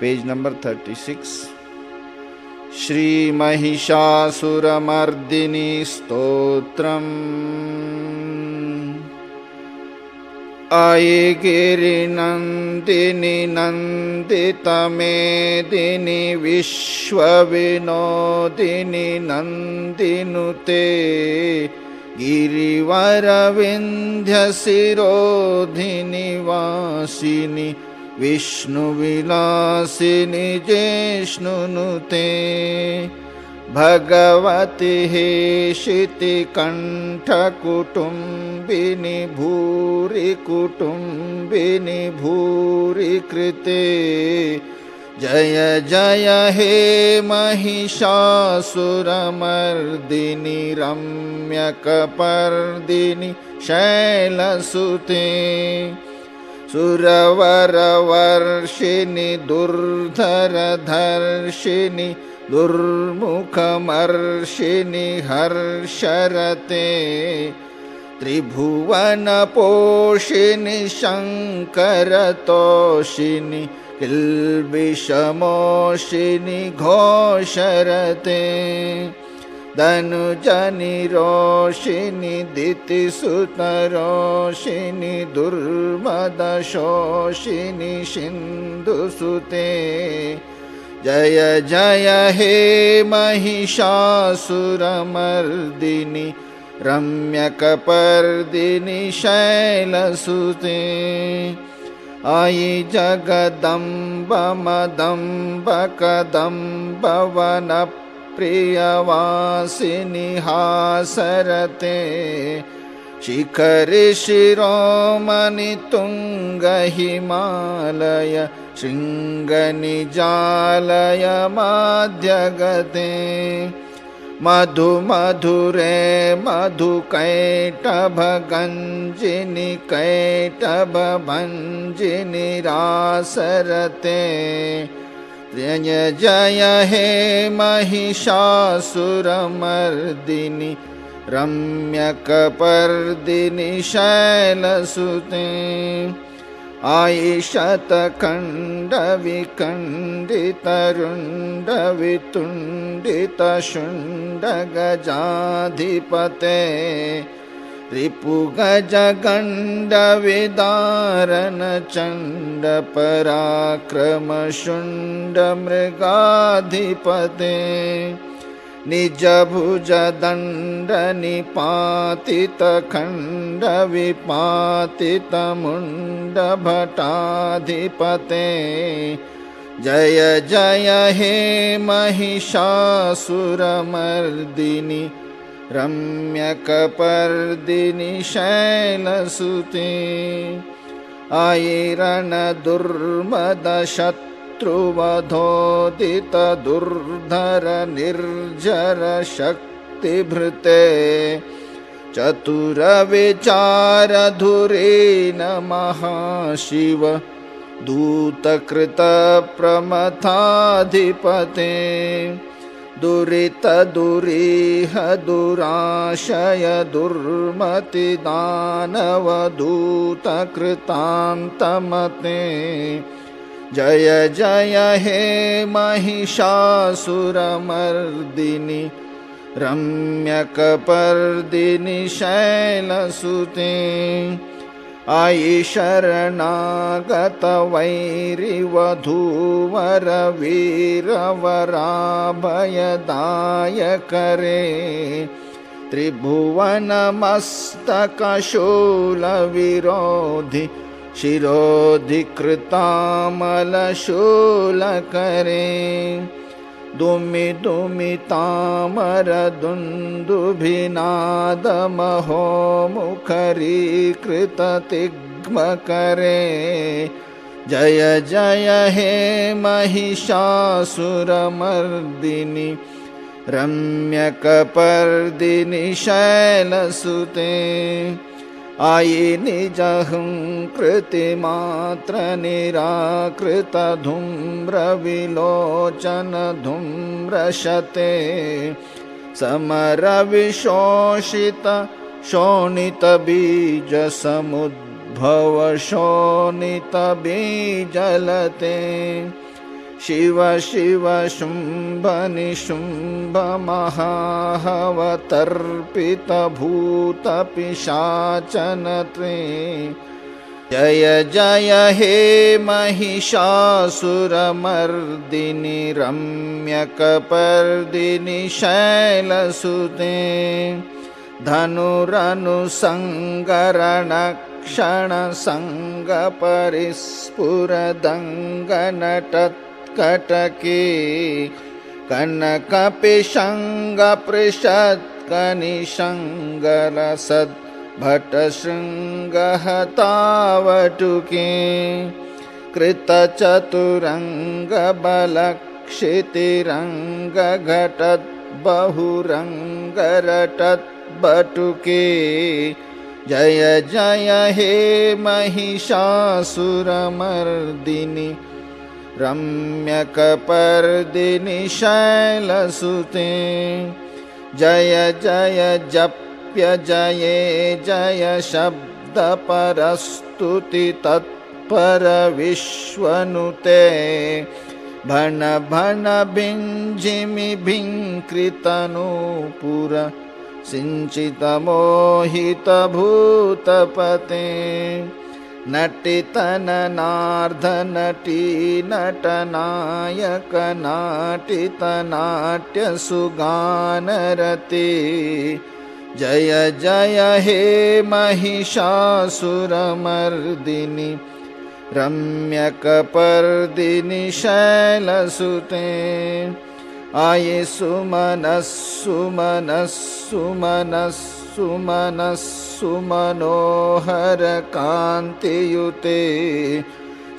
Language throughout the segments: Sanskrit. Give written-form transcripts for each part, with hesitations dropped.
Page number 36। श्रीमहिषासुरमर्दिनी स्तोत्रम्। अयि गिरिनन्दिनि नन्दितमेदिनि विश्वविनोदिनि नन्दिनुते गिरिवरविन्ध्यशिरोधिनि वासिनि विष्णुविलासिनि जिष्णुनुते भगवति हेशितिकण्ठकुटुम्बिनि भूरि कुटुम्बिनि भूरि कृते जय जय हे महिषासुरमर्दिनि रम्यकपर्दिनि शैलसुते सुरवरवर्षिणि दुर्धरधर्षिणि दुर्मुखमर्षिणि हर्षरते त्रिभुवनपोषिणि शङ्करतोषिणि किल्बिषमोषिणि घोषरते धनुजनिरोषिणि दितिसुतरोषिणि दुर्मदशोषिणि सिन्धुसुते जय जय हे महिषासुरमर्दिनि रम्यकपर्दिनि शैलसुते अयि जगदम्ब मदम्ब कदम्ब वनप्रियवासिनि हासरते शिखरि शिरोमणि तुङ्ग हिमालय शृङ्गनिजालय माध्यगते मधु मधुरे मधुकैटभगञ्जिनि कैटभभञ्जिनि रासरते जय जय हे महिषासुरमर्दिनि रम्यकपर्दिनि शैलसुते अयि शतकण्डविकण्डितरुण्डवितुण्डितशुण्डगजाधिपते रिपुगजगण्डविदारणचण्डपराक्रमशुण्डमृगाधिपते निजभुजदण्डनिपातितखण्डविपातितमुण्डभटाधिपते जय जय हे महिषासुरमर्दिनि रम्यकपर्दिनि शैलसुते अयि रणदुर्मदशत्रुवधोदित दुर्धर निर्जर शक्तिभृते चतुरविचारधुरेण महाशिव दूतकृत प्रमथाधिपते दुरितदुरीह दुराशय दुर्मतिदानवदूतकृतान्तमते जय जय हे महिषासुरमर्दिनि रम्यकपर्दिनि शैलसुते अयि शरणागतवैरिवधूवरवीरवराभयदायकरे त्रिभुवनमस्तकशूलविरोधि शिरोधिकृतामलशूलकरे दुमि दुमितामरदुन्दुभिनादमहोमुखरीकृततिग्मकरे जय जय हे महिषासुरमर्दिनि रम्यकपर्दिनि शैलसुते अयि निजहंकृतिमात्र निराकृत धूम्रविलोचन धूम्रशते समरविशोषित शोणितबीजसमुद्भव शोणितबीजलते शिव शिव शुम्भ निशुम्भ महाहवतर्पित भूत पिशाचनत्वे जय जय हे महिषासुरमर्दिनि रम्यकपर्दिनि शैलसुते धनुरनुसङ्गरणक्षणसङ्गपरिस्फुरदङ्गनटत्कटके कनकपिशङ्गपृषत्कनिशङ्गलसद् भटशृङ्गहतावटुके कृतचतुरङ्गबलक्षितिरङ्गघटद्बहुरङ्गरटद्बटुके जय जय हे महिषासुरमर्दिनि रम्यकपर्दिनि शैलसुते जय जय जप्य जये जय शब्दपरस्तुति तत्पर विश्वनुते भण भण भिञ्जिमि भिङ्कृतनूपुर सिञ्चितमोहितभूतपते नटितननार्धनटी नटनायक नाटितनाट्यसुगानरते जय जय हे महिषासुरमर्दिनि रम्यकपर्दिनि शैलसुते आये सुमनः सुमनः सुमनः सुमनः सुमनोहर कान्तियुते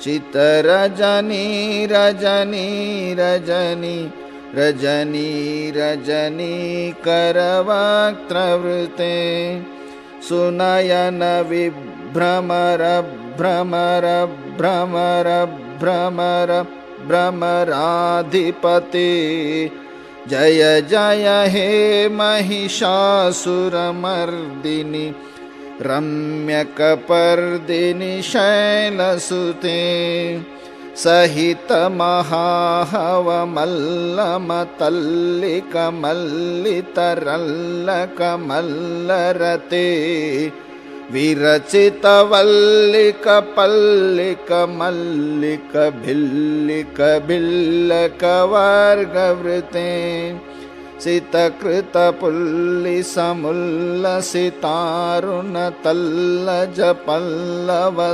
चितरजनी रजनी रजनी रजनी रजनी करवक्त्रवृते सुनयन विभ्रमर भ्रमर भ्रमर भ्रमर भ्रमराधिपते जय जय हे महिषासुरमर्दिनि रम्यकपर्दिनि शैलसुते सहित महाहवमल्लमतल्लिकमल्लितरल्लकमल्लरते विरचितवल्लिकपल्लिकमल्लिकभिल्लिकभिल्लकवर्गवृते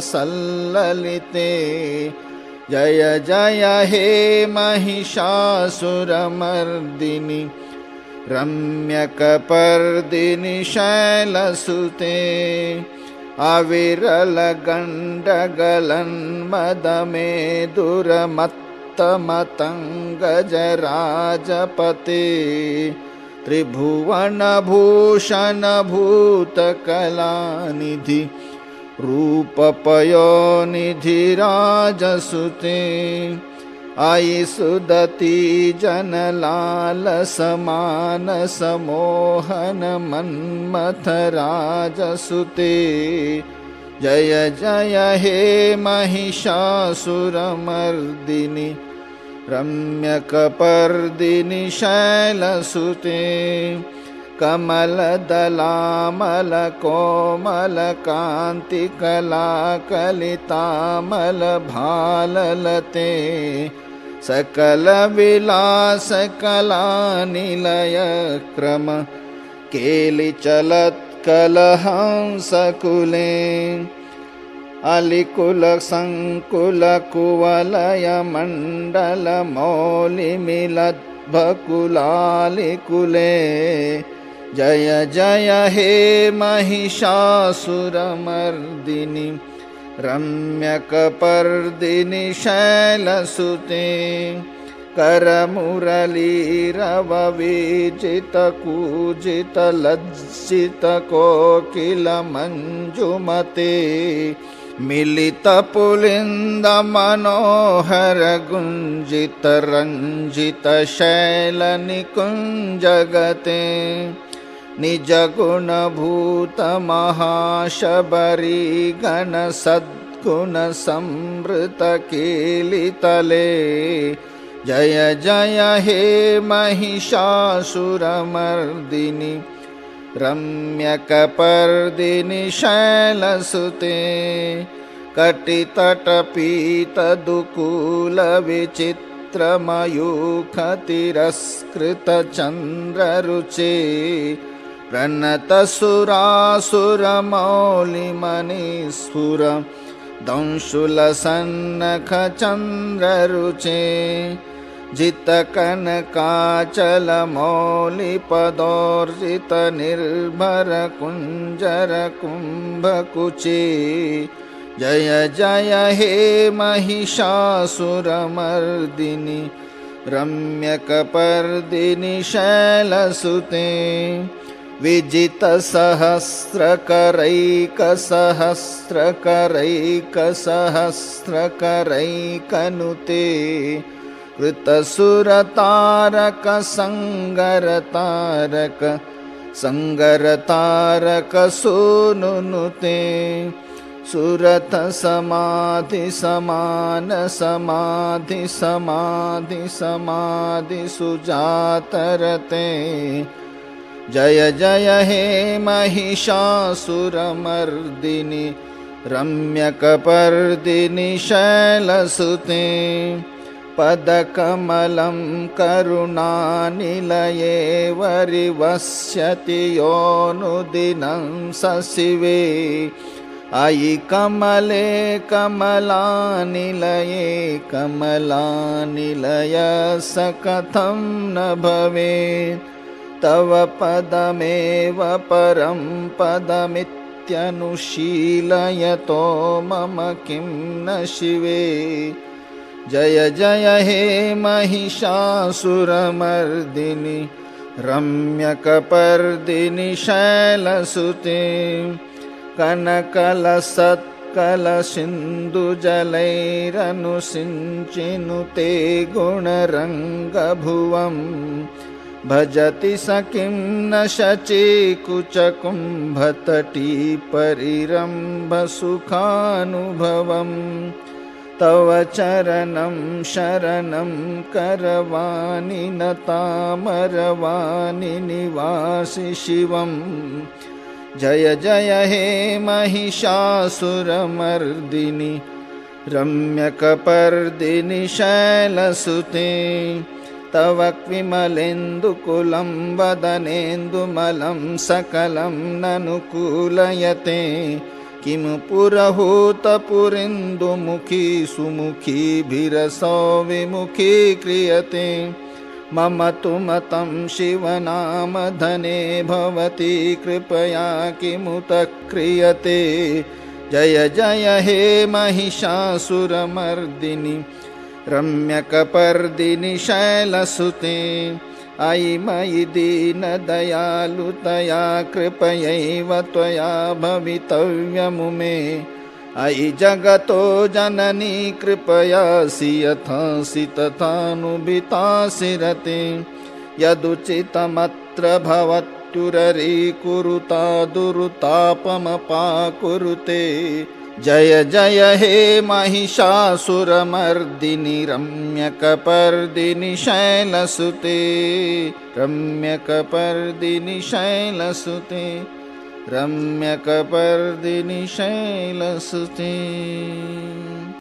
सितकृतपुल्लिसमुल्लसितारुणतल्लजपल्लवसल्ललिते जय जय हे महिषासुरमर्दिनि रम्यकपर्दिनि शैलसुते अविरलगण्डगलन्मदमेदुरमत्तमतङ्गजराजपते त्रिभुवनभूषणभूतकलानिधि रूपपयोनिधिराजसुते आयि सुदती जनलालसमानसमोहन मन्मथराजसुते जय जय हे महिषासुरमर्दिनि रम्यकपर्दिनि शैलसुते कमलदलामलकोमलकान्तिकलाकलितामलभाललते सकलविलासकलानिलयक्रम केलिचलत्कलहंसकुले अलिकुलसङ्कुलकुवलयमण्डलमौलिमिलद्भकुलालिकुले जय जय हे महिषासुरमर्दिनि रम्यकपर्दिनि शैलसुते करमुरलीरववीजितकूजितलज्जितकोकिलमञ्जुमते मिलितपुलिन्दमनोहरगुञ्जितरञ्जितशैलनिकुञ्जगते निजगुणभूतमहाशबरीगणसद्गुणसंवृतकीलितले जय जय हे महिषासुरमर्दिनि रम्यकपर्दिनि शैलसुते कटितटपीतदुकूलविचित्रमयूखतिरस्कृतचन्द्ररुचे प्रणतसुरासुरमौलिमणिस्फुर दंशुलसन्नखचन्द्ररुचे जितकनकाचलमौलिपदोर्जितनिर्भरकुञ्जरकुम्भकुचे जय जय हे महिषासुरमर्दिनि रम्यकपर्दिनि शैलसुते विजितसहस्रकरैकसहस्रकरैकसहस्रकरैकनुते कृतसुरतारक संगरतारक संगरतारक सूनुनुते सुरथ समाधि समान समाधि समाधि समाधि सुजातरते जय जय हे महिषासुरमर्दिनि रम्यकपर्दिनि शैलसुते पदकमलं करुणानिलये वरिवस्यति योऽनुदिनं सशिवे अयि कमले कमलानिलये कमलानिलयस कथं न भवेत् तव पदमेव परं पदमित्यनुशीलयतो मम किं न शिवे जय जय हे महिषासुरमर्दिनि रम्यकपर्दिनि शैलसुते कनकलसत्कलसिन्धुजलैरनुसिञ्चिनुते गुणरङ्गभुवम् भजति स किं न शचीकुचकुम्भतटी परिरम्भसुखानुभवम् तव चरणं शरणं करवाणि नतामरवाणि निवासि शिवम् जय जय हे महिषासुरमर्दिनि रम्यकपर्दिनि शैलसुते तव विमलेन्दुकुलं वदनेन्दुमलं सकलं ननुकूलयते किं पुरहूतपुरिन्दुमुखी सुमुखीभिरसौ विमुखी क्रियते मम तु मतं शिवनामधने भवती कृपया किमुत क्रियते जय जय हे महिषासुरमर्दिनि रम्यकपर्दिनि शैलसुते अयि मयि दीनदयालुतया कृपयैव त्वया भवितव्यमुमे अयि जगतो जननी कृपयासि यथासि तथानुभितासि रते यदुचितमत्र भवत्युररीकुरुता दुरुतापमपाकुरुते जय जय हे महिषासुरमर्दिनि रम्यकपर्दिनि शैलसुते रम्यकपर्दिनि शैलसुते रम्यकपर्दिनि शैलसुते।